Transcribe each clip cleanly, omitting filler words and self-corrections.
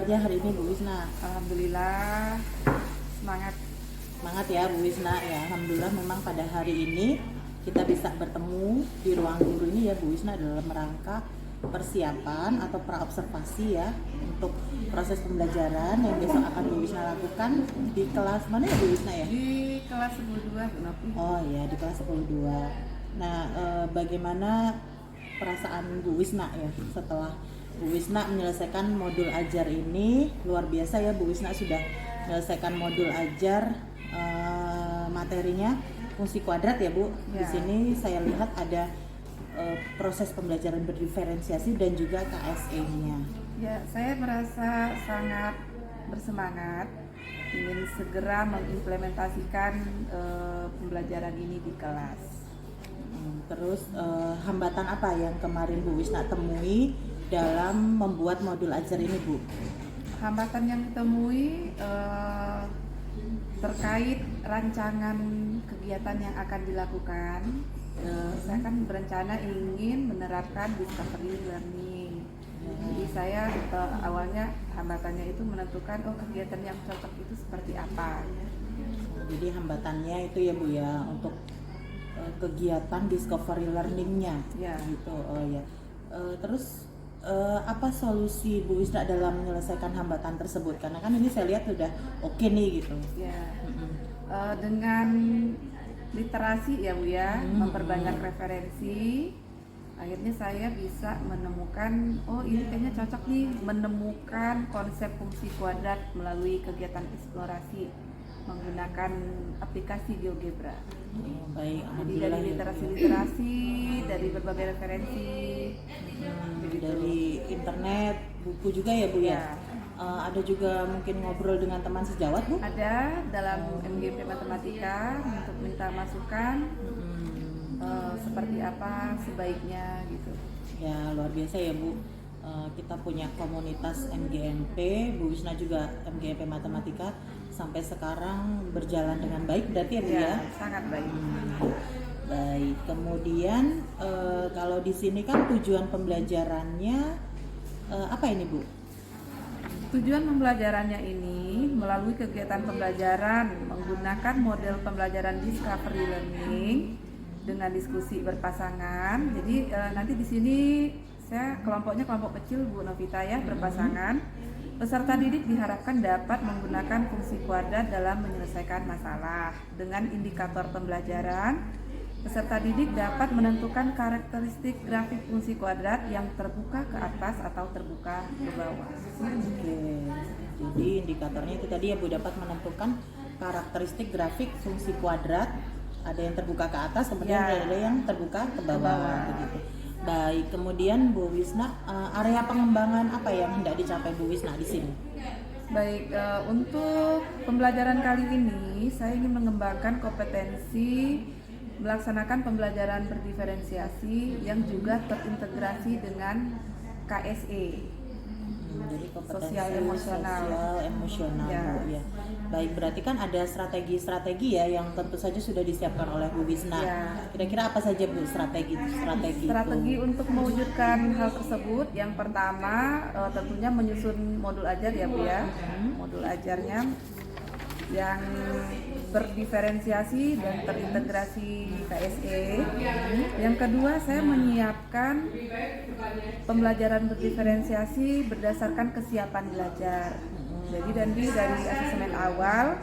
kabarnya hari ini Bu Wisna? Alhamdulillah semangat. Semangat ya Bu Wisna ya. Alhamdulillah memang pada hari ini kita bisa bertemu di ruang guru ini ya Bu Wisna dalam rangka persiapan atau praobservasi ya untuk proses pembelajaran yang besok akan Bu Wisna lakukan di kelas mana ya Bu Wisna ya? Di kelas 12 Bu Novi. Oh ya, di kelas 12. Nah, bagaimana perasaan Bu Wisna ya setelah Bu Wisna menyelesaikan modul ajar ini? Luar biasa ya, Bu Wisna sudah menyelesaikan modul ajar, materinya fungsi kuadrat ya Bu. Ya. Di sini saya lihat ada proses pembelajaran berdiferensiasi dan juga KSE-nya. Ya, saya merasa sangat bersemangat ingin segera mengimplementasikan pembelajaran ini di kelas. Terus hambatan apa yang kemarin Bu Wisna temui dalam membuat modul ajar ini Bu? Hambatan yang ditemui terkait rancangan kegiatan yang akan dilakukan. Saya kan berencana ingin menerapkan discovery learning. Jadi saya awalnya hambatannya itu menentukan kegiatan yang cocok itu seperti apa. Jadi hambatannya itu ya Bu ya untuk kegiatan discovery learning-nya Ya. gitu. Oh ya. Terus apa solusi Bu Wisna dalam menyelesaikan hambatan tersebut? Karena kan ini saya lihat sudah oke nih gitu. Ya. Dengan literasi ya Bu ya, memperbanyak referensi, akhirnya saya bisa menemukan ini kayaknya cocok nih menemukan konsep fungsi kuadrat melalui kegiatan eksplorasi menggunakan aplikasi GeoGebra. Baik, Jadi alhamdulillah dari ya, Bu. literasi-literasi, dari berbagai referensi, Dari internet, buku juga ya Bu ya. Ya. Ada juga mungkin ngobrol dengan teman sejawat Bu? Ada dalam MGP Matematika untuk minta masukan seperti apa sebaiknya gitu. Ya luar biasa ya Bu. Kita punya komunitas MGMP, Bu Wisna juga MGMP Matematika sampai sekarang berjalan dengan baik berarti ya Bu ya? Ya, sangat baik. Baik, kemudian kalau di sini kan tujuan pembelajarannya apa ini Bu? Tujuan pembelajarannya ini melalui kegiatan pembelajaran menggunakan model pembelajaran discovery learning dengan diskusi berpasangan. Jadi nanti di sini saya kelompoknya kelompok kecil Bu Novita ya, berpasangan. Peserta didik diharapkan dapat menggunakan fungsi kuadrat dalam menyelesaikan masalah. Dengan indikator pembelajaran, peserta didik dapat menentukan karakteristik grafik fungsi kuadrat yang terbuka ke atas atau terbuka ke bawah. Oke, jadi indikatornya itu tadi ya Bu, dapat menentukan karakteristik grafik fungsi kuadrat. Ada yang terbuka ke atas, kemudian Ya. ada yang terbuka ke bawah, bawah. begitu. Baik, kemudian Bu Wisna, area pengembangan apa yang hendak dicapai Bu Wisna di sini? Baik, untuk pembelajaran kali ini saya ingin mengembangkan kompetensi melaksanakan pembelajaran berdiferensiasi yang juga terintegrasi dengan KSE. Jadi kompetensi Sosial emosional. sosial emosional Ya. Bu ya. Baik, berarti kan ada strategi-strategi ya yang tentu saja sudah disiapkan oleh Bu Wisna. Ya. Kira-kira apa saja Bu strategi Strategi itu? untuk mewujudkan hal tersebut, yang pertama tentunya menyusun modul ajar ya Bu ya. Modul ajarnya yang berdiferensiasi dan terintegrasi KSE. Yang kedua, saya menyiapkan pembelajaran berdiferensiasi berdasarkan kesiapan belajar. Jadi dari asesmen awal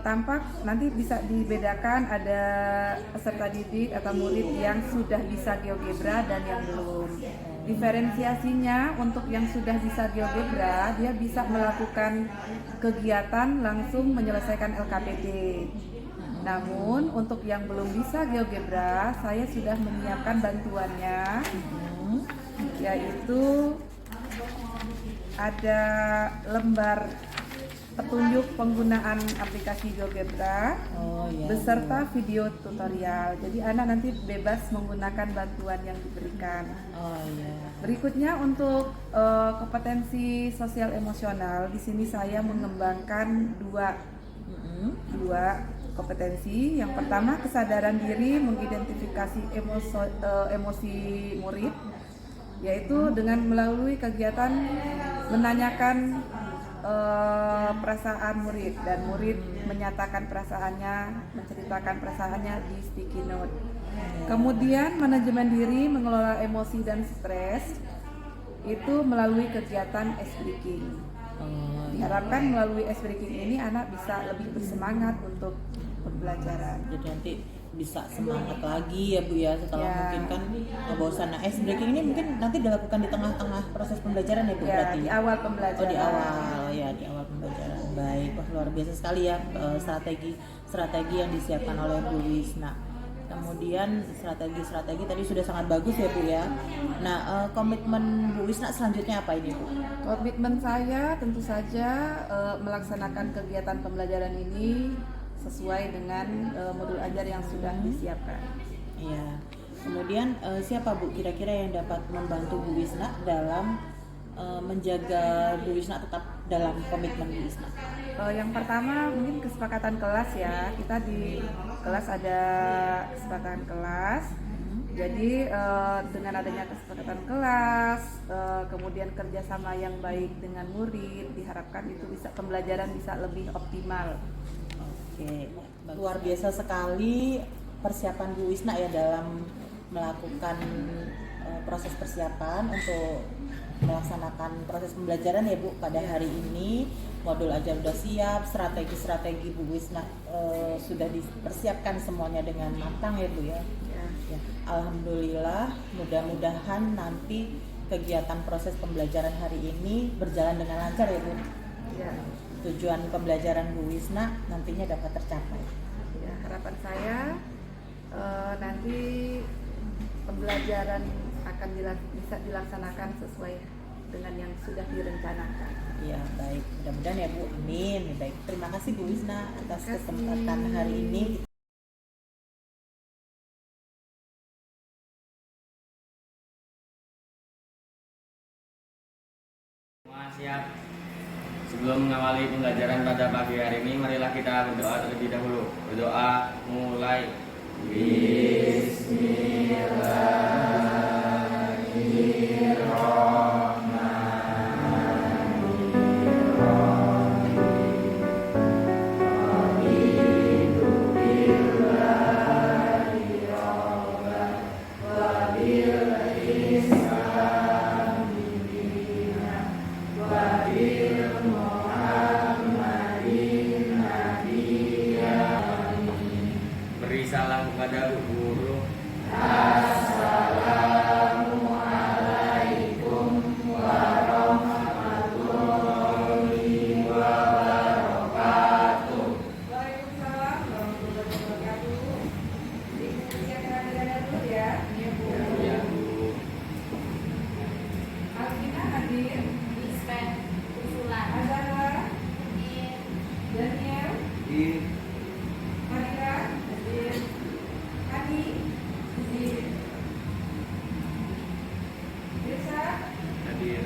tampak nanti bisa dibedakan ada peserta didik atau murid yang sudah bisa GeoGebra dan yang belum. Diferensiasinya untuk yang sudah bisa GeoGebra, dia bisa melakukan kegiatan langsung menyelesaikan LKPD. Namun untuk yang belum bisa GeoGebra, saya sudah menyiapkan bantuannya, yaitu ada lembar petunjuk penggunaan aplikasi GeoGebra beserta video tutorial. Jadi anak nanti bebas menggunakan bantuan yang diberikan. Berikutnya untuk kompetensi sosial emosional, di sini saya mengembangkan dua kompetensi. Yang pertama, kesadaran diri mengidentifikasi emosi murid. yaitu dengan melalui kegiatan menanyakan perasaan murid, dan murid menyatakan perasaannya, menceritakan perasaannya di sticky note. Kemudian manajemen diri, mengelola emosi dan stres itu melalui kegiatan ice breaking. Diharapkan melalui ice breaking ini anak bisa lebih bersemangat untuk pembelajaran. Jadi nanti bisa semangat lagi ya Bu ya, setelah Ya. mungkin kan bosan. Nah, ice breaking ini mungkin nanti dilakukan di tengah-tengah proses pembelajaran ya Bu, Ya, berarti? di awal pembelajaran. Oh, di awal ya, di awal pembelajaran. Baik, wah luar biasa sekali ya strategi yang disiapkan oleh Bu Wisna. Kemudian strategi tadi sudah sangat bagus ya Bu ya. Nah, komitmen Bu Wisna selanjutnya apa ini Bu? Komitmen saya tentu saja melaksanakan kegiatan pembelajaran ini sesuai dengan modul ajar yang sudah disiapkan. Iya. Kemudian siapa Bu kira-kira yang dapat membantu Bu Wisna dalam menjaga Bu Wisna tetap dalam komitmen Bu Wisna? Yang pertama mungkin kesepakatan kelas ya. Kita di kelas ada kesepakatan kelas. Jadi dengan adanya kesepakatan kelas, kemudian kerjasama yang baik dengan murid, diharapkan itu bisa pembelajaran bisa lebih optimal. Oke, luar biasa sekali persiapan Bu Wisna ya dalam melakukan proses persiapan untuk melaksanakan proses pembelajaran ya Bu pada hari ini. Modul ajar sudah siap, strategi Bu Wisna sudah dipersiapkan semuanya dengan matang ya Bu ya. Ya, alhamdulillah, mudah-mudahan nanti kegiatan proses pembelajaran hari ini berjalan dengan lancar ya Bu. Ya. Tujuan pembelajaran Bu Wisna nantinya dapat tercapai. Ya, harapan saya nanti pembelajaran akan bisa dilaksanakan sesuai dengan yang sudah direncanakan. Ya baik, mudah-mudahan ya Bu, amin. Baik, terima kasih Bu Wisna atas kesempatan hari ini. Semua siap. Sebelum mengawali pembelajaran pada pagi hari ini, marilah kita berdoa terlebih dahulu. Berdoa mulai. Beri salam kepada guru. Waalaikumsalam warahmatullahi wabarakatuh. Disiapkan hadirannya dulu ya. Iya Bu. Ya, Bu. Alvina hadir. Ispen, usulan, Azara, ini Daniel, Maria, hadir. Adi, hadir. Desa, Hadir.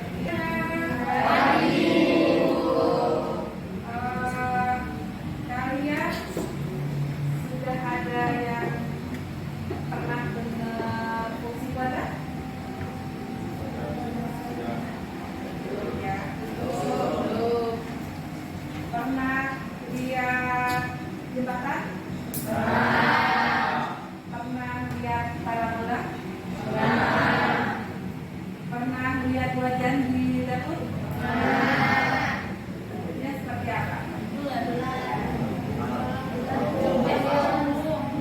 Kalian sudah ada yang pernah dengar fungsi wadah? Belum ya? Belum. Pernah lihat jembatan? Pernah lihat parabola? Pernah lihat wajan di dapur? Bentuknya seperti apa?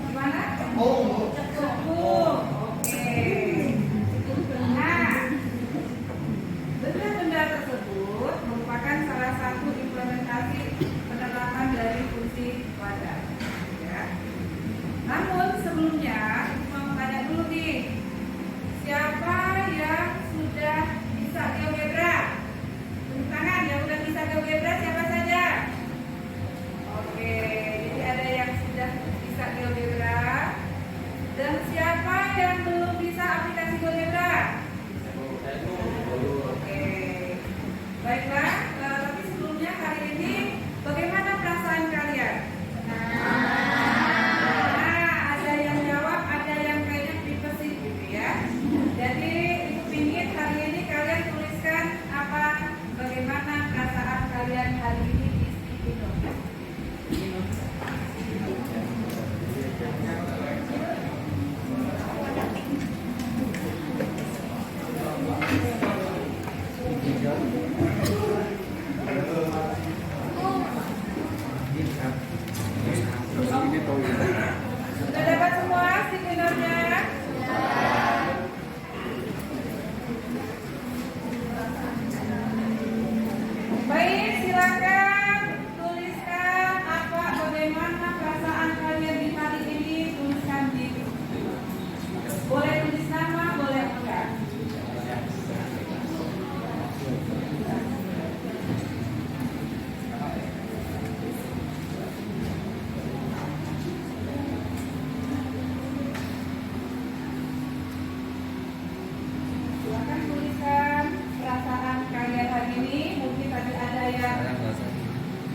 Gimana? Cekung. Oke. Nah, benda-benda tersebut merupakan salah satu implementasi penerapan dari fungsi wadah. Ya. Namun sebelumnya, mau tanya dulu nih, siapa yang sudah bisa GeoGebra? Tunjuk tangan yang sudah bisa GeoGebra siapa saja? Oke, jadi ada yang sudah bisa GeoGebra. Dan siapa yang belum bisa aplikasi GeoGebra? Oke, baiklah. Tapi sebelumnya hari ini bagaimana perasaan kalian? Nah, ada yang jawab,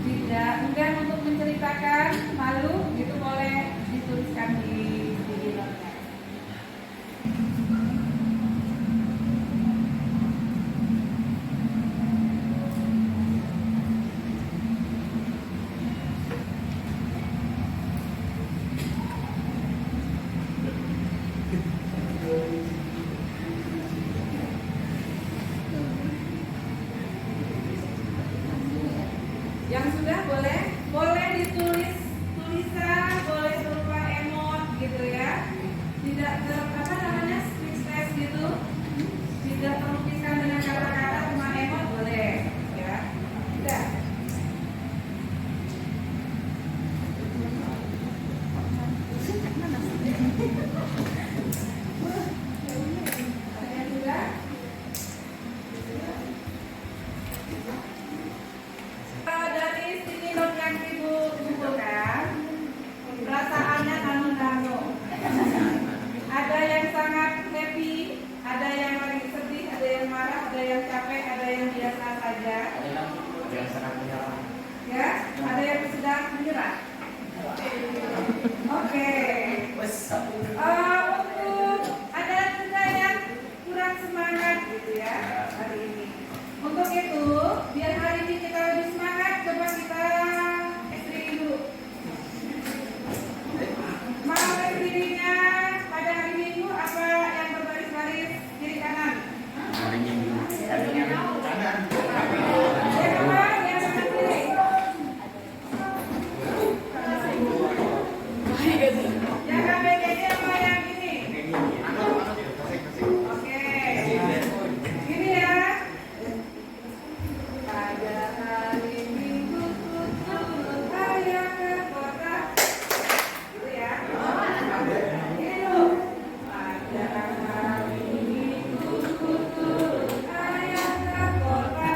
tidak enggan untuk menceritakan, malu, itu boleh dituliskan di notnya. Yang sudah boleh ditulis tulisan, boleh berupa emot gitu ya. Tidak speech test gitu. Tidak terlukiskan dengan kata-kata, cuma emot boleh ya. Sudah. Yang sudah. Dari sini not yang ibu kumpulkan, perasaannya nano-nano. Ada yang sangat happy, ada yang lagi sedih, ada yang marah, ada yang capek, ada yang biasa saja. Yang sangat menyerah. Ya, ada yang sedang menyerah. Oke. Untuk ada juga yang kurang semangat gitu ya hari ini. Untuk itu, biar hari ini kita lebih semangat, coba kita ekstrim dulu. Mau ekstrimnya pada hari Minggu apa yang berbaris-baris kiri kanan? Hari Minggu. Yang apa? Yang kanan kiri. Yang KBGD apa yang ini? Oke. Gini ya. Pada hari Minggu turut ayah ke kota. Gitu ya. Gini dulu. Pada hari Minggu turut ayah ke kota.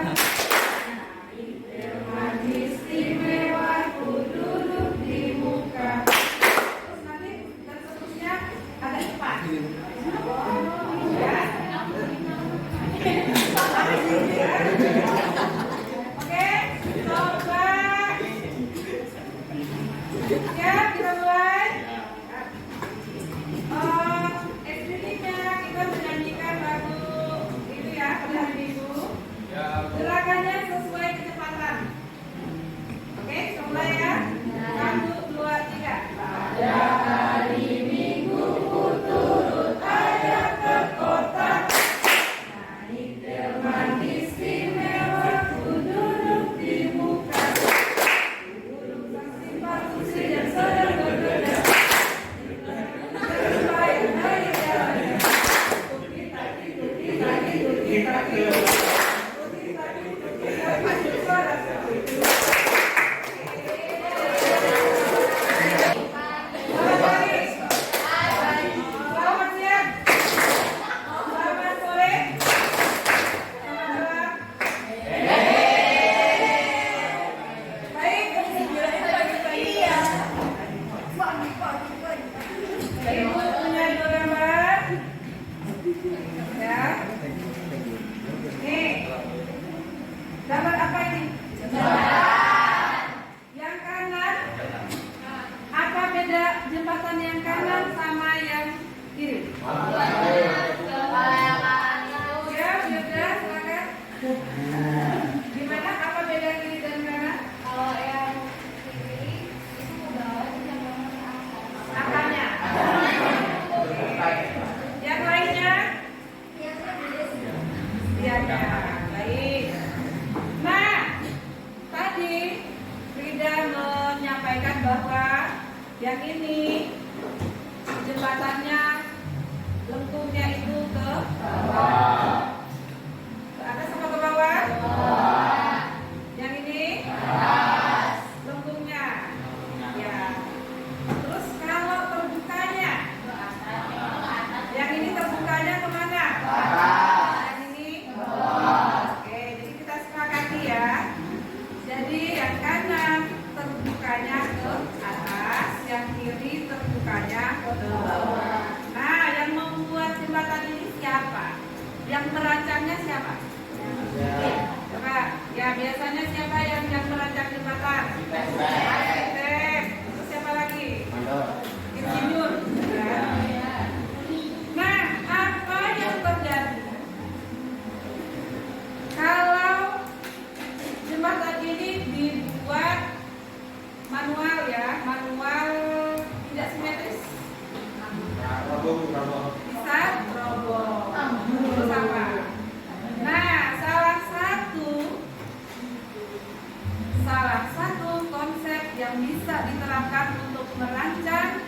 Teman istimewa ku duduk di muka. Terus nanti dan seterusnya agak cepat. Ya. Oke, coba. Ya, kita mulai. Ekstrimnya kita menyanyikan lagu itu ya pada hari Minggu. Gerakannya sesuai kecepatan. Oke, coba ya. 1, 2, 3. Pada hari Minggu ku turut ayah ke kota. Naik delman istimewa ku duduk di muka. Duduk sang simpang kursi yang sedang berbeda. Bayang naik jalannya. Tuki-taki, tuki-taki, tuki-taki. Tuki-taki, tuki-taki, suara seperti itu. Selamat siang. Selamat sore. Selamat malam. Baik. Ibu punya dua gambar. Ya. Nih. Gambar apa ini? Yang kanan. Apa beda jembatan yang kanan sama yang kiri? Ya, sudah, silakan. Gimana? Apa beda kiri dan kanan? Kalau yang kiri itu udah jam Angkanya. Yang lainnya? Tiada. Baik. Nah, tadi Frida menyampaikan bahwa yang ini jembatannya lengkungnya itu ke bawah. Ke atas sama ke bawah? Yang ini? Lengkungnya. Ya. Terus kalau terbukanya? Yang ini terbukanya kemana? Yang ini? Oke, jadi kita sepakati ya. Jadi yang kanan terbukanya ke atas, yang kiri terbukanya ke bawah. Nah, yang membuat jembatan ini siapa? Yang salah satu konsep yang bisa diterapkan untuk merancang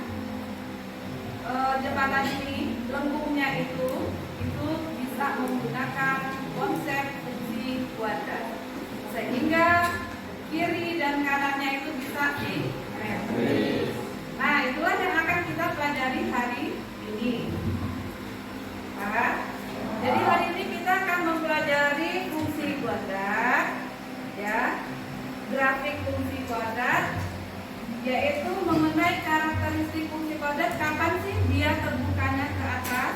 jembatan ini, lengkungnya itu bisa menggunakan konsep fungsi kuadrat, sehingga kiri dan kanannya itu bisa direm. Nah, itulah yang akan kita pelajari hari ini. Nah, jadi hari ini kita akan mempelajari fungsi kuadrat, ya, grafik fungsi kuadrat, yaitu mengenai karakteristik fungsi kuadrat. Kapan sih dia terbukanya ke atas,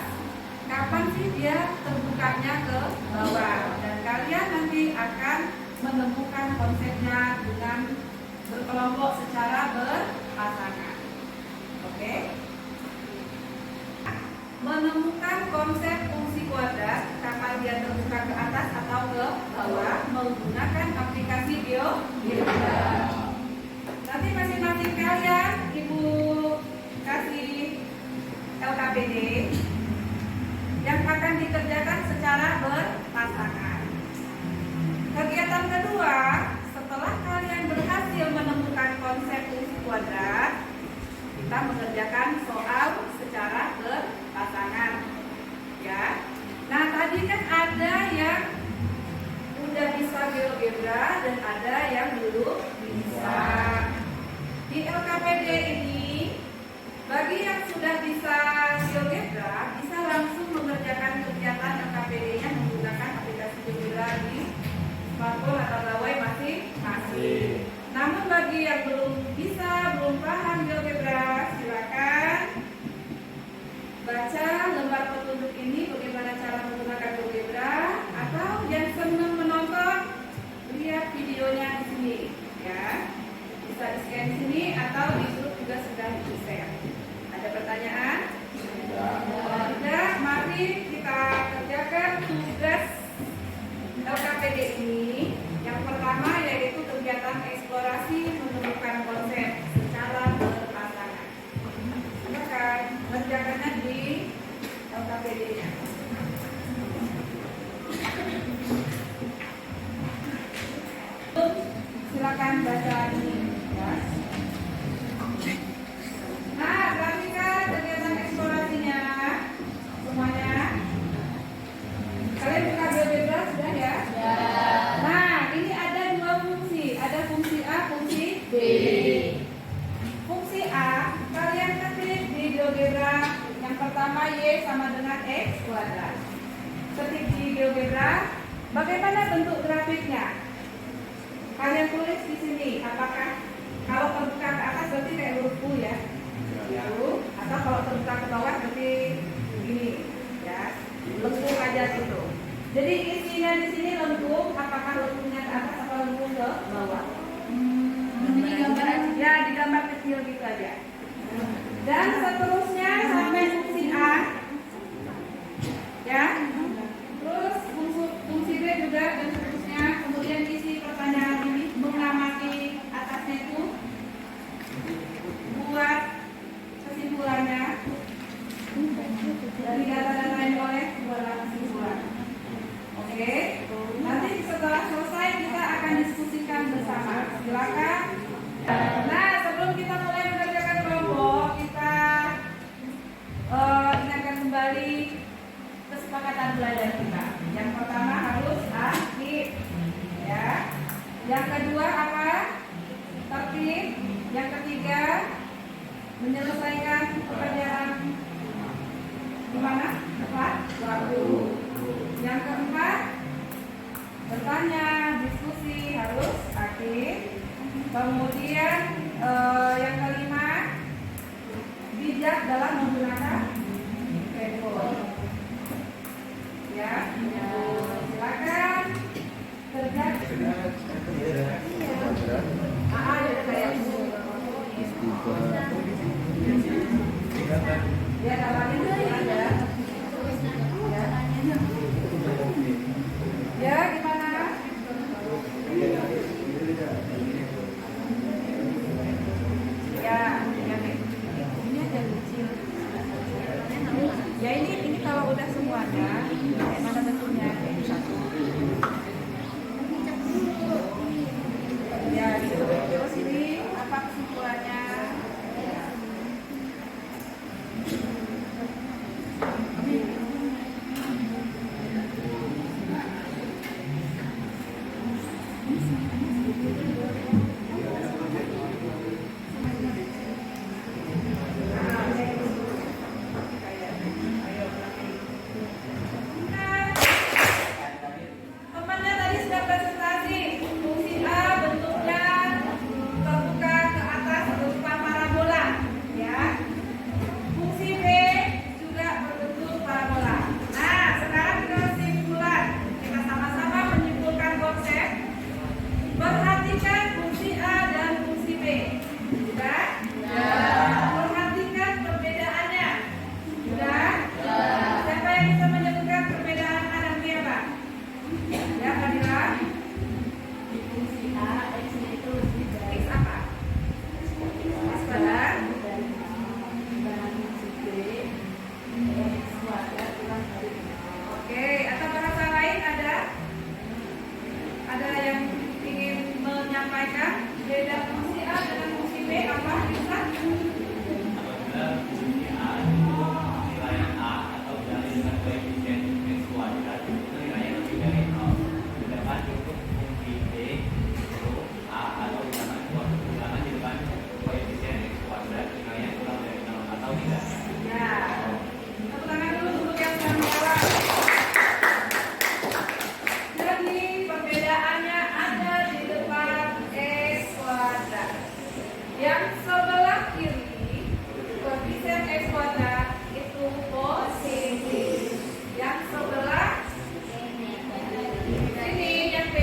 kapan sih dia terbukanya ke bawah, dan kalian nanti akan menemukan konsepnya dengan berkelompok secara berpasangan. Oke? Menemukan konsep fungsi kuadrat, kapan dia terbuka ke atas atau ke bawah, menggunakan aplikasi GeoGebra. Nanti masing-masing kalian Ibu kasih LKPD yang akan dikerjakan secara berpasangan. Kegiatan kedua, setelah kalian berhasil menemukan konsep fungsi kuadrat, kita mengerjakan soal secara berpasangan, ya. Nah, tadi kan ada yang udah bisa GeoGebra dan ada yang belum bisa. Di LKPD ini, bagi yang sudah bisa GeoGebra, bisa langsung mengerjakan kegiatan LKPD-nya menggunakan aplikasi GeoGebra di smartphone atau gawai masing-masing. Namun bagi yang belum bisa, belum paham GeoGebra, silakan baca lembar petunjuk ini bagaimana cara menggunakan GeoGebra, atau yang senang menonton, lihat videonya di sini, ya. Bisa di scan di sini atau di grup juga sudah di-share. Ada pertanyaan? Tidak, mari kita kerjakan tugas LKPD ini. Yang pertama yaitu kegiatan eksplorasi menemukan konsep secara berpasangan. Silakan kerjakannya di LKPD-nya. Silakan baca ini, ya. Nah, perhatikan kegiatan eksplorasinya semuanya. Kalian buka GeoGebra sudah, ya? Ya. Nah, ini ada dua fungsi, ada fungsi A, fungsi B. Fungsi A, kalian ketik di GeoGebra. Yang pertama Y sama dengan X kuadrat. Ketik di GeoGebra, bagaimana bentuk grafiknya? Kalian tulis di sini, apakah kalau terbuka ke atas berarti kayak huruf U, ya? U, atau kalau terbuka ke bawah berarti begini, ya? Lengkung aja gitu. Jadi isinya di sini lengkung, apakah lengkungnya ke atas atau lengkung ke bawah? Ya, di gambar kecil gitu aja. Dan seterusnya sampai fungsi A, ya. Terus fungsi B juga dan seterusnya. Kemudian isi pertanyaan ini mengamati atasnya itu, buat kesimpulannya dari data-data yang oleh buatlah kesimpulan. Oke, nanti setelah selesai kita akan diskusikan bersama. Silakan. Nah, sebelum kita mulai mengerjakan kelompok, kita ingatkan kembali kesepakatan belajar kita. Yang pertama harus aktif, ya. Yang kedua apa? Tertib. Yang ketiga menyelesaikan pekerjaan di mana? Tepat waktu. Yang keempat bertanya, diskusi, harus aktif. Kemudian yang kelima bijak dalam menggunakan handphone. Ya, silakan kerja. Ada kayak ya, kalau ini ada. Ya, gimana? Ya, ini ada kecil. Ya, ini kalau udah semuanya, mana bentuknya? Ini satu. E apa bisa? Apabila fungsi A nilai A atau dikali dengan koefisien X kuadrat nilainya lebih dari 0. Sedangkan untuk fungsi B itu A atau ulangan di depan koefisien X kuadrat nilainya kurang dari 0 atau tidak. Ya. Tepuk tangan dulu untuk yang sudah menjawab. Jadi perbedaannya ada di depan X kuadrat. Yang sebelah kiri koefisien X kuadrat itu positif. Yang sebelah ini yang B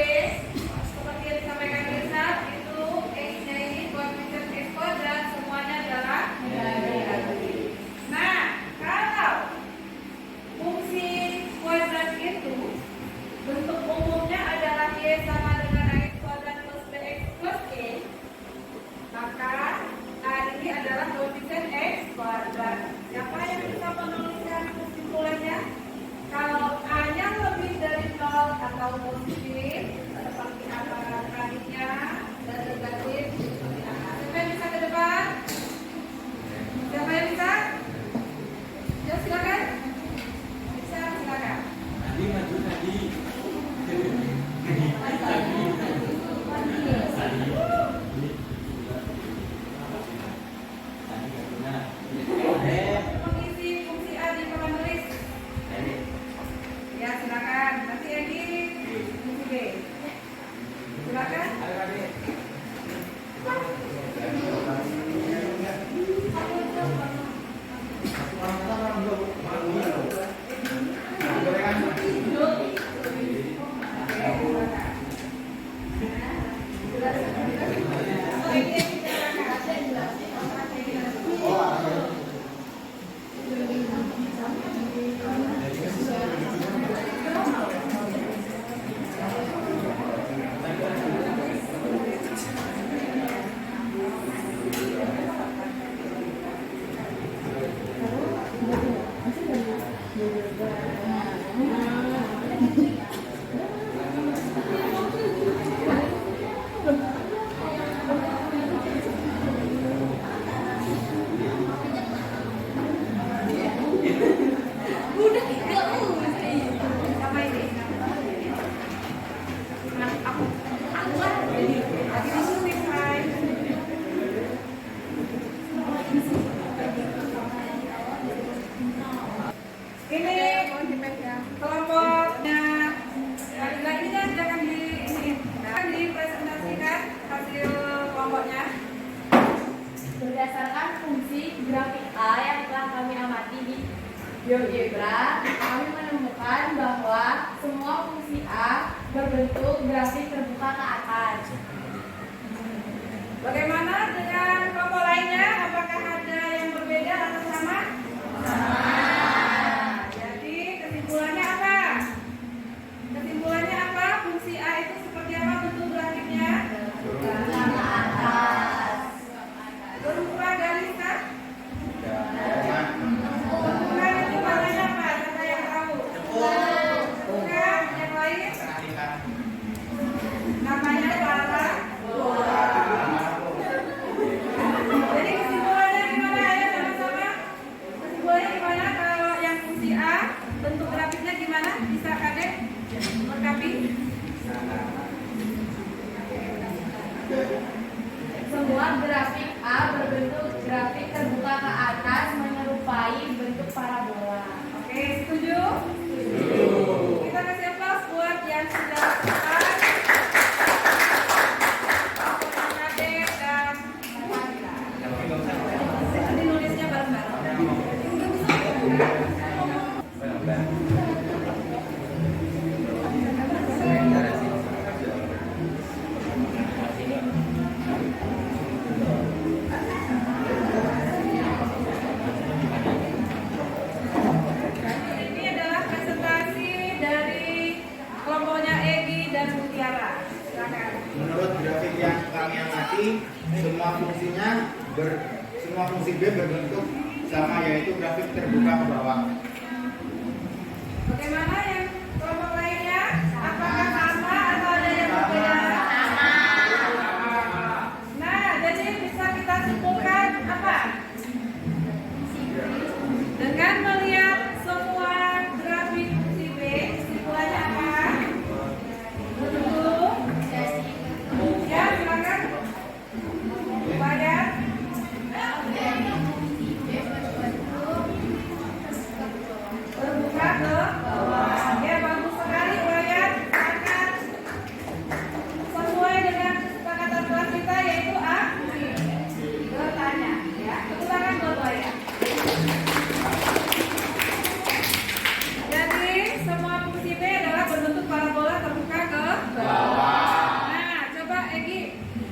seperti yang disampaikan Lisa itu X-nya ini koefisien X kuadrat semuanya adalah negatif. Nah, kalau fungsi kuadrat itu bentuk umumnya adalah Y sama dengan X kuadrat plus BX plus E, maka A ini adalah koefisien X kuadrat. Siapa yang bisa menuliskan kesimpulannya? Kalau A-nya lebih dari 0 atau positif, seperti apa tadinya, dan negatif, seperti apa? Siapa yang bisa ke depan? Siapa yang bisa? Ya silakan. Bisa silakan. Nanti maju tadi. Mengisi fungsi A di papan tulis. Ya silakan. Nanti Egi fungsi B. Silakan. Sama ini. Nah, aku lagi disuruh Hai. Ini kelompoknya. Lagi jangan dipresentasikan hasil kelompoknya. Berdasarkan fungsi grafik A yang telah kami amati di GeoGebra, kami menemukan bahwa semua fungsi A berbentuk grafik terbuka ke atas. Bagaimana dengan kelompok lainnya? Apakah ada yang berbeda atau sama? Sama. Jadi kesimpulannya apa? Kesimpulannya apa? Fungsi A itu seperti apa bentuk grafiknya? Terbuka ke atas. Berupa garis kah? Bukan, itu warnanya apa? Siapa yang tahu? Bukan, yang lain? Namanya parabola. Jadi kesimpulannya gimana ya sama-sama? Kesimpulannya gimana kalau yang fungsi A bentuk grafiknya gimana? Bisa Kadek melengkapi? Semua grafik A berbentuk grafik terbuka ke atas menyerupai bentuk parabola. Oke, setuju? Kita kasih aplaus buat yang sudah lakukan. Kadek dan Fadila. Nanti nulisnya bareng-bareng. Ini adalah presentasi dari kelompoknya Egi dan Mutiara. Silakan. Menurut grafik yang kami amati, semua fungsi B berbentuk sama, yaitu grafik terbuka ke bawah. Bagaimana yang kelompok lainnya? Apakah sama atau ada yang berbeda? Sama. Nah, jadi bisa kita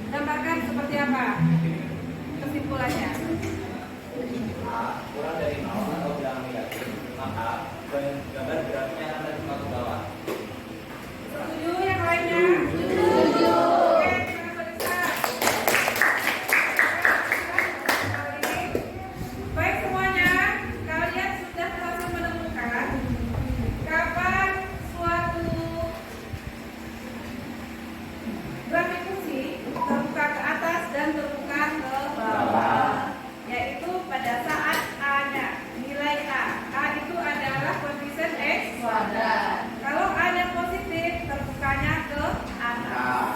Gambarkan seperti apa kesimpulannya? A kurang dari 0 atau bilangan negatif, maka gambar grafiknya akan terbuka ke bawah. Setuju yang lainnya? Setuju. Oke, terima kasih. Baik semuanya, kalian sudah berhasil menemukan kapan suatu grafik fungsi terbuka ke atas dan terbuka ke bawah, yaitu pada saat A-nya nilai A. A itu adalah koefisien X kuadrat. Kalau A-nya positif, terbukanya ke atas.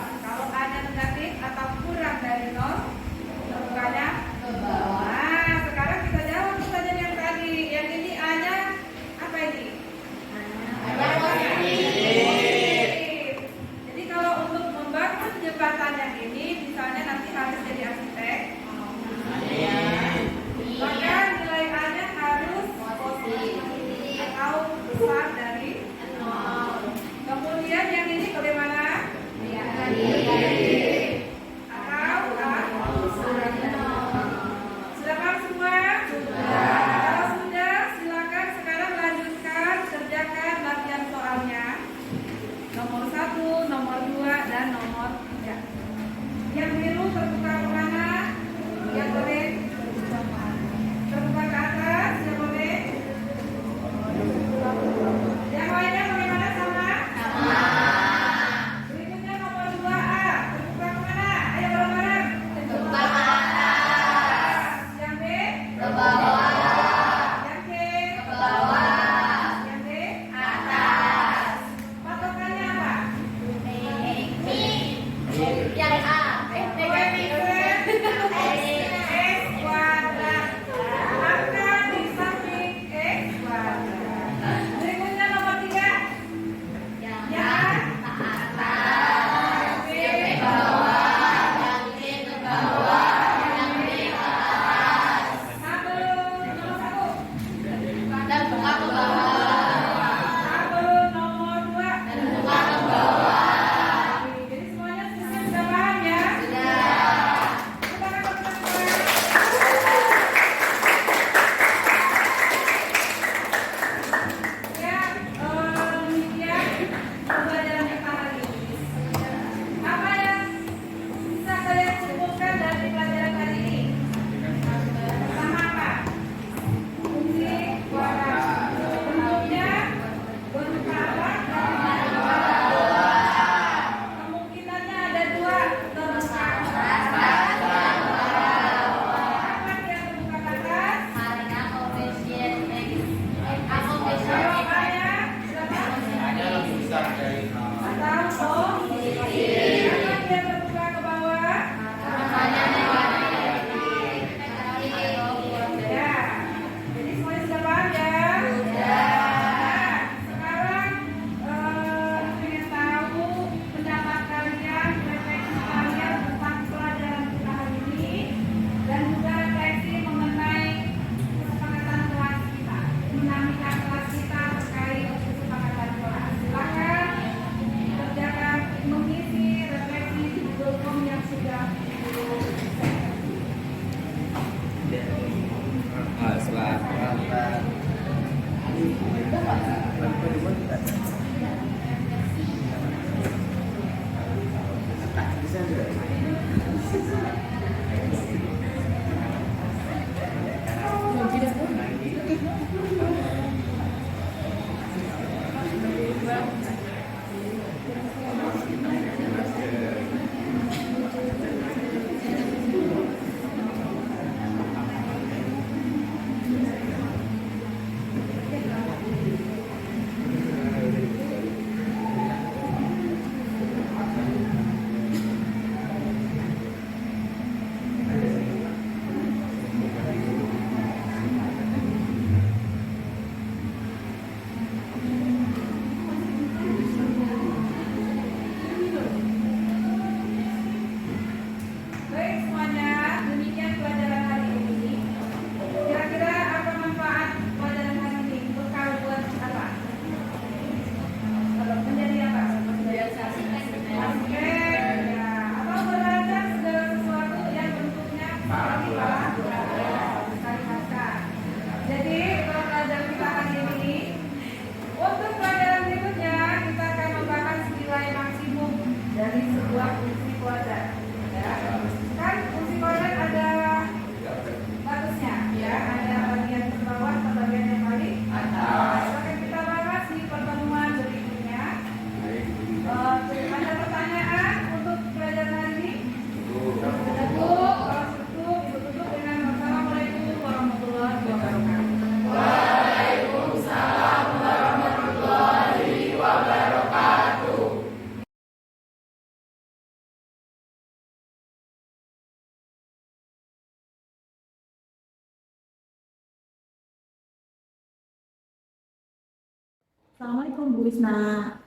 Assalamualaikum Bu Wisna.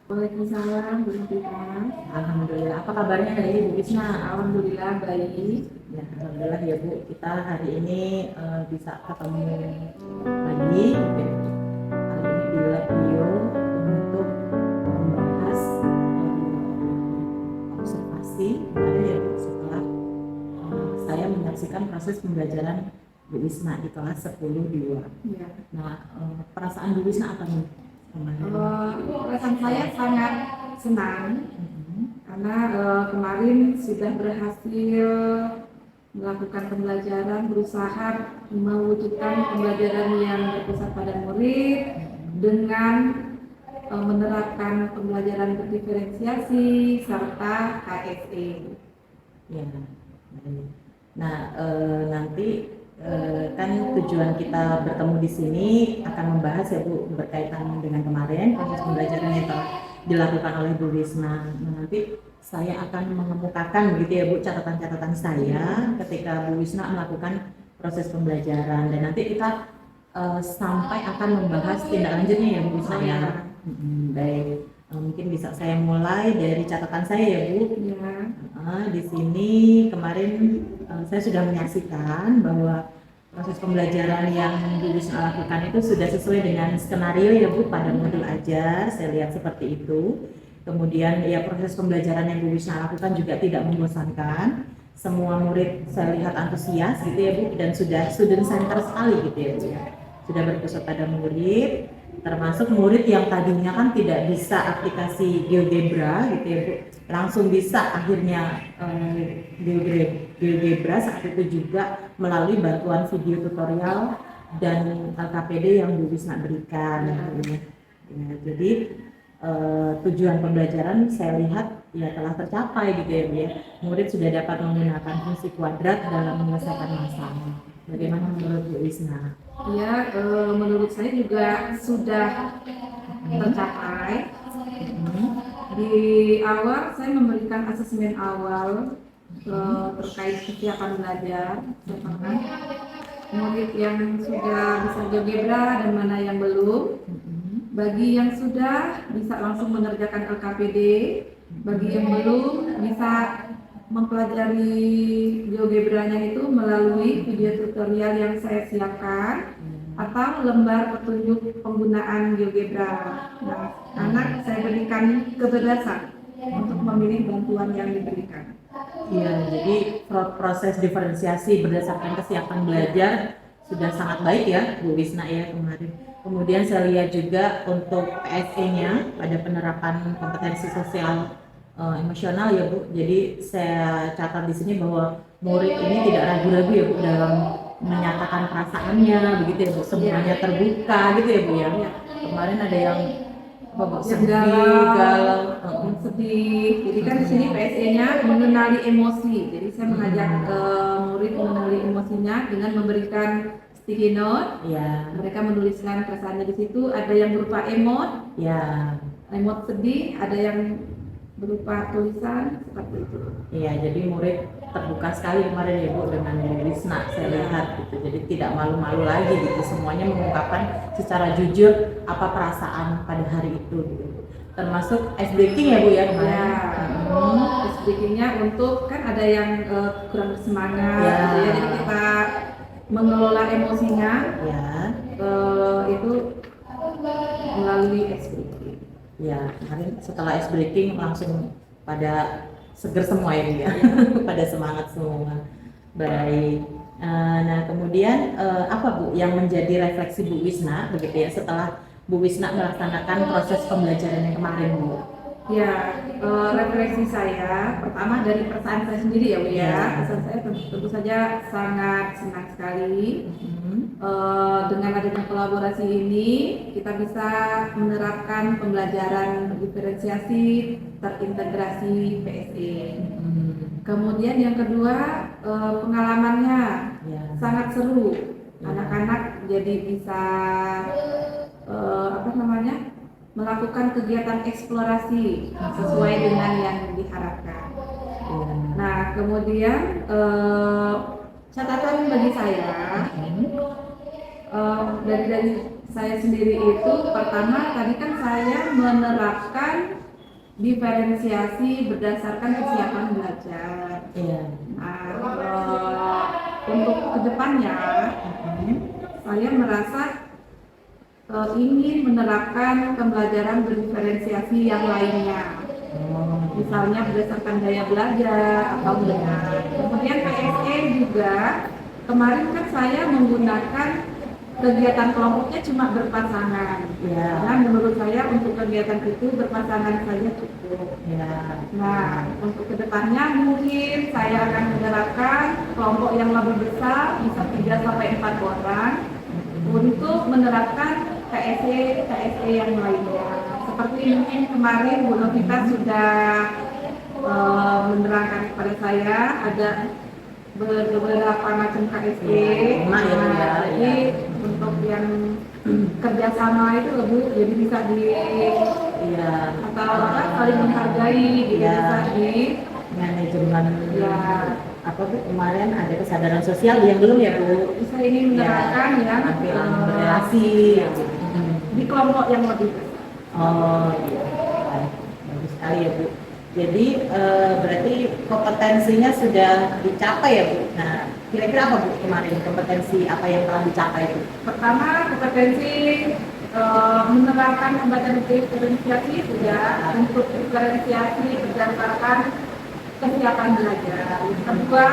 Waalaikumsalam, Bu Tika. Alhamdulillah. Apa kabarnya dari Bu Wisna? Alhamdulillah baik. Ya, alhamdulillah ya Bu. Kita hari ini bisa ketemu lagi. Hari ini di lab Bio untuk membahas observasi kemarin ya Bu, setelah saya menyaksikan proses pembelajaran Bu Wisna di kelas 10-2. Ya. Nah, perasaan Bu Wisna apa nih kemarin? Perasaan saya sangat senang karena kemarin sudah berhasil melakukan pembelajaran, berusaha mewujudkan pembelajaran yang berpusat pada murid dengan menerapkan pembelajaran berdiferensiasi serta KSE. Ya, baik. Nah, nanti kan tujuan kita bertemu di sini akan membahas ya Bu berkaitan dengan kemarin proses pembelajaran yang telah dilakukan oleh Bu Wisna. Nah, nanti saya akan mengemukakan begitu ya Bu catatan-catatan saya ketika Bu Wisna melakukan proses pembelajaran, dan nanti kita sampai akan membahas tindak lanjutnya ya Bu Wisna ya. Baik. Mungkin bisa saya mulai dari catatan saya ya Bu. Ya. Di sini kemarin saya sudah menyaksikan bahwa proses pembelajaran yang Bu Wisna lakukan itu sudah sesuai dengan skenario ya Bu pada modul ajar. Saya lihat seperti itu. Kemudian ya proses pembelajaran yang Bu Wisna lakukan juga tidak membosankan. Semua murid saya lihat antusias gitu ya Bu, dan sudah student center sekali gitu ya Bu. Sudah berpusat pada murid, termasuk murid yang tadinya kan tidak bisa aplikasi GeoGebra gitu ya Bu, langsung bisa akhirnya GeoGebra saat itu juga melalui bantuan video tutorial dan LKPD yang Bu Wisna berikan. Ya, jadi tujuan pembelajaran saya lihat ya telah tercapai gitu ya Bu ya. Murid sudah dapat menggunakan fungsi kuadrat dalam menyelesaikan masalah. Bagaimana menurut Bu Wisna? Ya, menurut saya juga sudah tercapai. Di awal saya memberikan asesmen awal terkait kesiapan belajar, apakah murid yang sudah bisa GeoGebra dan mana yang belum. Bagi yang sudah bisa langsung mengerjakan LKPD, bagi yang belum bisa mempelajari GeoGebra-nya itu melalui video tutorial yang saya siapkan atau lembar petunjuk penggunaan GeoGebra. Nah, anak saya berikan kebebasan untuk memilih bantuan yang diberikan. Iya, jadi proses diferensiasi berdasarkan kesiapan belajar sudah sangat baik ya Bu Wisna ya kemarin. Kemudian saya lihat juga untuk PSE-nya pada penerapan kompetensi sosial emosional ya Bu. Jadi saya catat di sini bahwa murid ini tidak ragu-ragu ya Bu dalam menyatakan perasaannya begitu ya Bu. Semuanya terbuka gitu ya Bu ya. Kemarin ada yang galau, yang sedih. Jadi kan di sini PSE-nya mengenali emosi. Jadi saya mengajak murid mengenali emosinya dengan memberikan sticky note. Ya. Mereka menuliskan perasaannya di situ. Ada yang berupa emot, Ya. emot sedih. Ada yang berupa tulisan seperti itu. Iya, jadi murid terbuka sekali kemarin ya Bu dengan Bu Wisna saya lihat gitu. Jadi tidak malu-malu lagi gitu, semuanya mengungkapkan secara jujur apa perasaan pada hari itu gitu. Termasuk ice breaking ya Bu ya kemarin. Ice breaking-nya untuk kan ada yang kurang bersemangat Ya. gitu ya. Jadi kita mengelola emosinya Ya. itu melalui ice breaking. Ya, kemarin setelah ice breaking langsung pada seger semua ya Bu ya. Pada semangat semua. Baik. Nah, kemudian apa Bu yang menjadi refleksi Bu Wisna begitu ya setelah Bu Wisna melaksanakan proses pembelajaran yang kemarin Bu? Ya, refleksi saya pertama dari perasaan saya sendiri ya Bu ya. Ya. Perasaan saya tentu saja sangat senang sekali. Dengan adanya kolaborasi ini kita bisa menerapkan pembelajaran diferensiasi terintegrasi PSE. Kemudian yang kedua pengalamannya Ya. sangat seru. Anak-anak jadi bisa melakukan kegiatan eksplorasi sesuai dengan yang diharapkan. Nah, kemudian catatan bagi saya dari Saya sendiri itu pertama tadi kan saya menerapkan diferensiasi berdasarkan kesiapan belajar. Iya. Nah, untuk kedepannya saya merasa ingin menerapkan pembelajaran berdiferensiasi yang lainnya. Misalnya berdasarkan gaya belajar atau dengan. Kemudian PSE juga kemarin kan saya menggunakan kegiatan kelompoknya cuma berpasangan. Ya. Karena menurut saya untuk kegiatan itu berpasangan saja cukup. Ya. Nah, untuk kedepannya mungkin saya akan menerapkan kelompok yang lebih besar, bisa 3 sampai 4 orang, untuk menerapkan KSE yang lainnya. Seperti mungkin kemarin Bu Novita sudah menerangkan kepada saya ada beberapa macam KSE. Nah, ya. Jadi untuk yang kerjasama itu lebih jadi bisa di Iya. atau apa saling menghargai, jadi Ya. bisa di Manajemen. Ya. Apa Bu kemarin ada kesadaran sosial yang belum ya Bu? bisa ini menerapkan yang tampilan berrelasi. di kelompok yang lebih besar. Oh iya, bagus sekali ya Bu. Jadi berarti kompetensinya sudah dicapai ya Bu. Nah, kira-kira apa Bu kemarin kompetensi apa yang telah dicapai Bu? Pertama kompetensi menerapkan pembelajaran diferensiasi sudah untuk diferensiasi berdasarkan kesiapan belajar. Yang kedua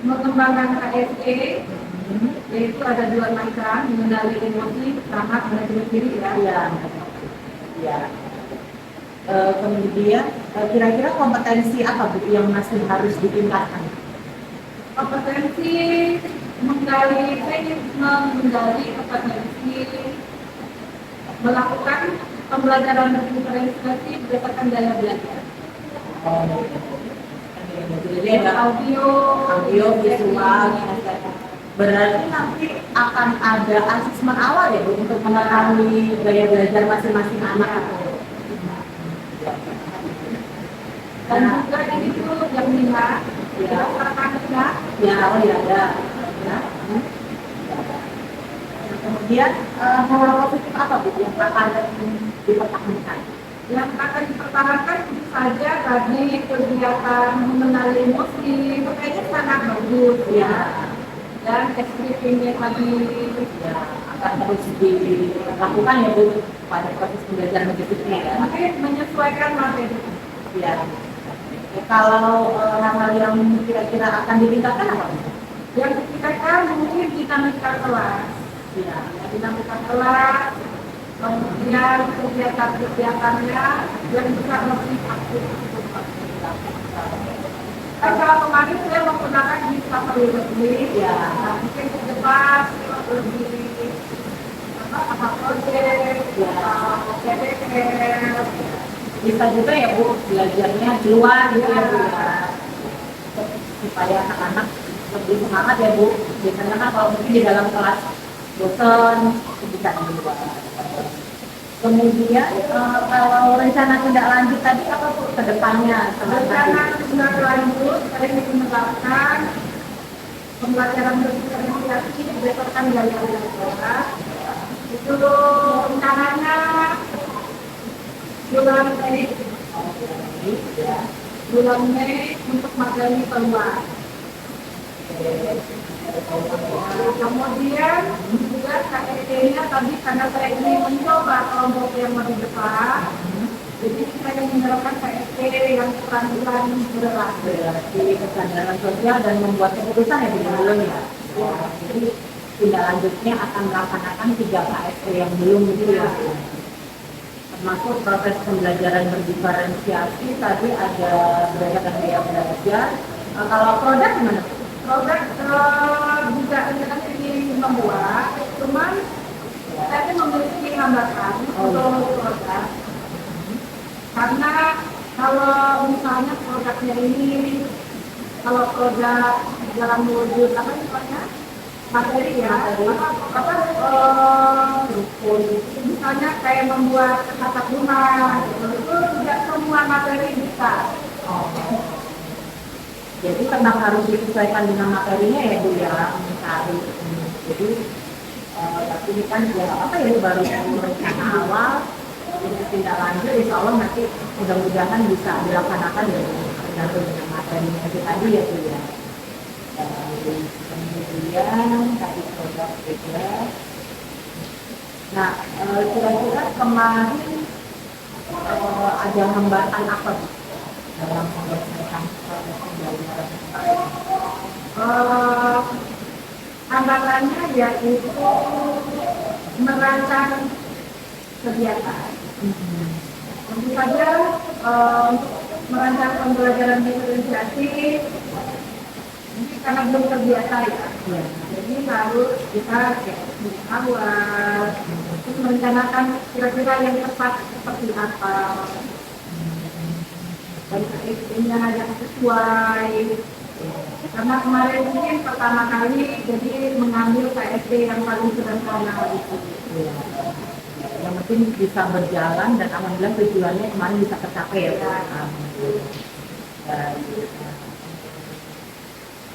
mengembangkan KSE, yaitu ada 2 macam, mengenali emosi sama manajemen diri ya. Iya. Ya. Kemudian kira-kira kompetensi apa Bu yang masih harus ditingkatkan? Kompetensi menggali kompetensi melakukan pembelajaran berdiferensiasi berdasarkan gaya belajar. Oh. Jadi ada Audio, visual. Berarti nanti akan ada asesmen awal ya Bu untuk mengetahui gaya belajar masing-masing anak. dan juga ini tuh yang minat, Ya. rekan-rekan Ya, oh ya ada. Ya. Kemudian hal positif apa Bu yang akan dipertahankan? yang akan dipertahankan tentu saja tadi kegiatan mengenali emosi itu kayaknya sangat bagus ya. Dan ekspresinya tadi Ya, akan terus dilakukan ya Bu pada proses pembelajaran berikutnya ya. mungkin menyesuaikan materi. Ya. Kalau hal-hal yang kira-kira akan ditingkatkan apa? Yang ditingkatkan mungkin dinamika kelas. Ya. Dinamika kelas, kemudian kegiatan-kegiatannya yang bisa lebih aktif. Kalau kemarin saya menggunakan di lebih, Ya. nah, mungkin ke depan lebih apa proyek, PDL, Bisa juga ya Bu belajarnya di luar gitu ya Bu ya. Supaya anak-anak lebih semangat ya Bu. Biasanya kan kalau mungkin di dalam kelas bosan bisa di luar. Kemudian kalau rencana tindak lanjut tadi apa Bu ke depannya? rencana tindak lanjut saya ingin menerapkan pembelajaran berdiferensiasi berdasarkan gaya belajar. Itu rencananya bulan Mei untuk materi keluar. Kemudian juga KSE-nya tadi karena saya ingin mencoba kelompok yang lebih besar, jadi saya menerapkan KSE yang keterampilan berrelasi. Berarti kesadaran sosial dan membuat keputusan ya Bu belum ya. Jadi tindak lanjutnya akan melaksanakan 3 KSE yang belum gitu ya. Termasuk proses pembelajaran berdiferensiasi tadi ada berdasarkan gaya belajar. Kalau produk gimana? Produk juga rencananya ingin membuat, cuman saya memiliki hambatan untuk produk. Karena kalau misalnya produknya ini, kalau produk dalam wujud apa namanya materi ya, misalnya kayak membuat atap rumah, itu tidak semua materi bisa. Jadi memang harus disesuaikan dengan materinya ya Bu ya mencari. Jadi Tapi ini kan ya apa ya, baru rencana awal. Untuk tindak lanjut insya Allah nanti mudah-mudahan bisa dilaksanakan ya, tergantung dengan materinya itu tadi ya Bu ya. Kemudian tadi produk juga. Nah, kira-kira kemarin ada hambatan apa dalam menyelesaikan proses pembelajaran kemarin? Hambatannya yaitu merancang kegiatan. Tentu saja untuk merancang pembelajaran diferensiasi ini karena belum terbiasa ya. Jadi harus kita dari awal terus merencanakan kira-kira yang tepat seperti apa dan KSP-nya yang sesuai. Karena kemarin mungkin pertama kali jadi mengambil KSP yang paling sederhana itu. Yang penting bisa berjalan dan alhamdulillah tujuannya kemarin bisa tercapai ya Pak.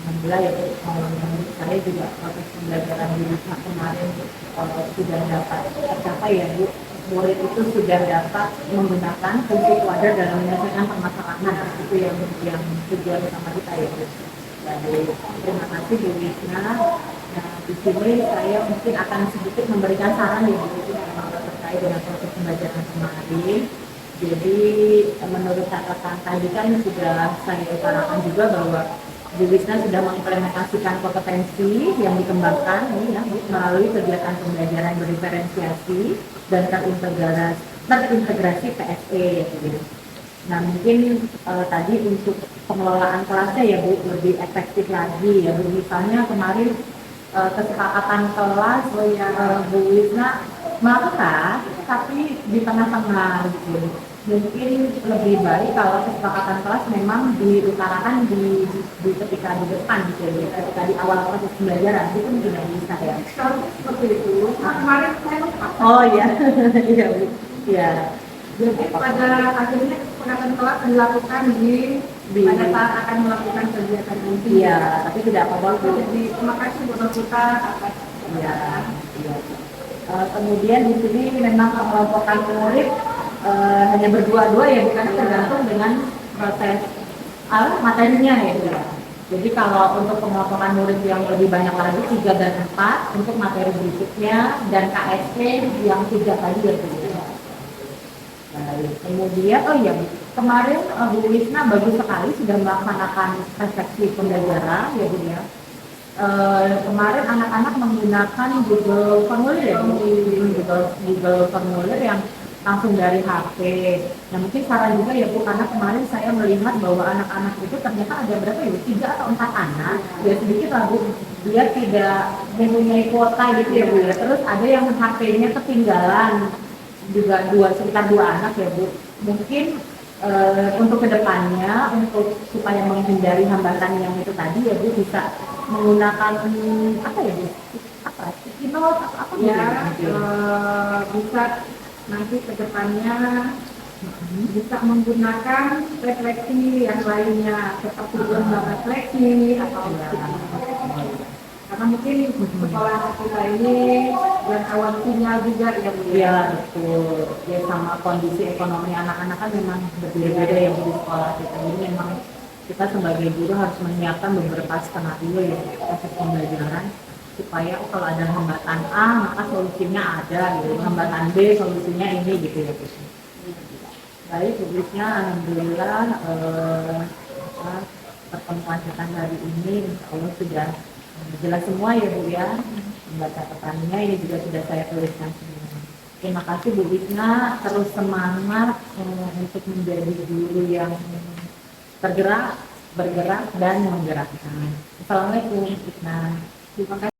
Alhamdulillah ya Bu, saya juga proses pembelajaran di Wisma kemarin sudah dapat tercapai ya Bu. Murid itu sudah dapat menggunakan fungsi wadah dalam menyelesaikan permasalahan, itu yang tujuan utama kita ya Bu. Jadi terima kasih Bu Wisna. Nah di sini saya mungkin akan sedikit memberikan saran ya Bu, itu memang terkait dengan proses pembelajaran kemarin. Jadi menurut catatan tadi kan sudah saya utarakan juga bahwa Bu Wisna sudah mengimplementasikan kompetensi yang dikembangkan ini ya, melalui kegiatan pembelajaran berdiferensiasi dan terintegrasi PSE gitu. Nah mungkin tadi untuk pengelolaan kelasnya ya Bu lebih efektif lagi ya Bu. Misalnya kemarin kesepakatan kelas Bu Wisna melakukan tapi di tengah-tengah gitu. Mungkin lebih baik kalau kesepakatan kelas memang diutarakan di ketika di depan gitu ya, ketika di awal proses pembelajaran itu mungkin bisa ya. Kalau seperti itu, kemarin saya lupa. Oh iya, iya Bu. Iya. Jadi pada akhirnya kesepakatan kelas dilakukan pada saat akan melakukan kegiatan inti. Iya, tapi tidak apa-apa Bu. Jadi terima kasih buat kita atas. Iya. Kemudian di sini memang pengelompokan murid hanya berdua-dua ya, bukan tergantung dengan proses materinya ya. Jadi kalau untuk pengelompokan murid yang lebih banyak lagi 3 dan 4 untuk materi berikutnya dan KSP yang 3 tadi ya Bu. Baik. Kemudian oh iya Bu, kemarin Bu Wisna bagus sekali sudah melaksanakan refleksi pembelajaran ya Bu ya. Kemarin anak-anak menggunakan Google Formulir ya Bu, Google Formulir yang langsung dari HP. Nah mungkin saran juga ya Bu, karena kemarin saya melihat bahwa anak-anak itu ternyata ada berapa ya, 3 atau 4 anak, ya sedikit lah Bu, dia tidak mempunyai kuota gitu ya Bu ya. Terus ada yang HP-nya ketinggalan juga sekitar 2 anak ya Bu. Mungkin untuk kedepannya, untuk supaya menghindari hambatan yang itu tadi ya Bu, bisa menggunakan apa ya Bu? Sticky note atau apa Ya, gitu? bisa nanti ke depannya bisa menggunakan refleksi yang lainnya seperti lomba refleksi atau karena mungkin sekolah kita ini jangkauan sinyal juga ya Bu. Iya betul. Ya sama kondisi ekonomi anak-anak kan memang berbeda-beda ya Bu di sekolah kita. Jadi memang kita sebagai guru harus menyiapkan beberapa skenario ya proses pembelajaran supaya kalau ada hambatan A maka solusinya ada gitu, hambatan B solusinya ini gitu ya Bu. Baik Bu Wisna, alhamdulillah pertemuan kita hari ini insya Allah sudah jelas semua ya Bu ya. Membaca catatannya ini juga sudah saya tuliskan semua. Terima kasih Bu Wisna, terus semangat untuk menjadi guru yang bergerak dan menggerakkan. Assalamualaikum Bu Wisna. Terima kasih.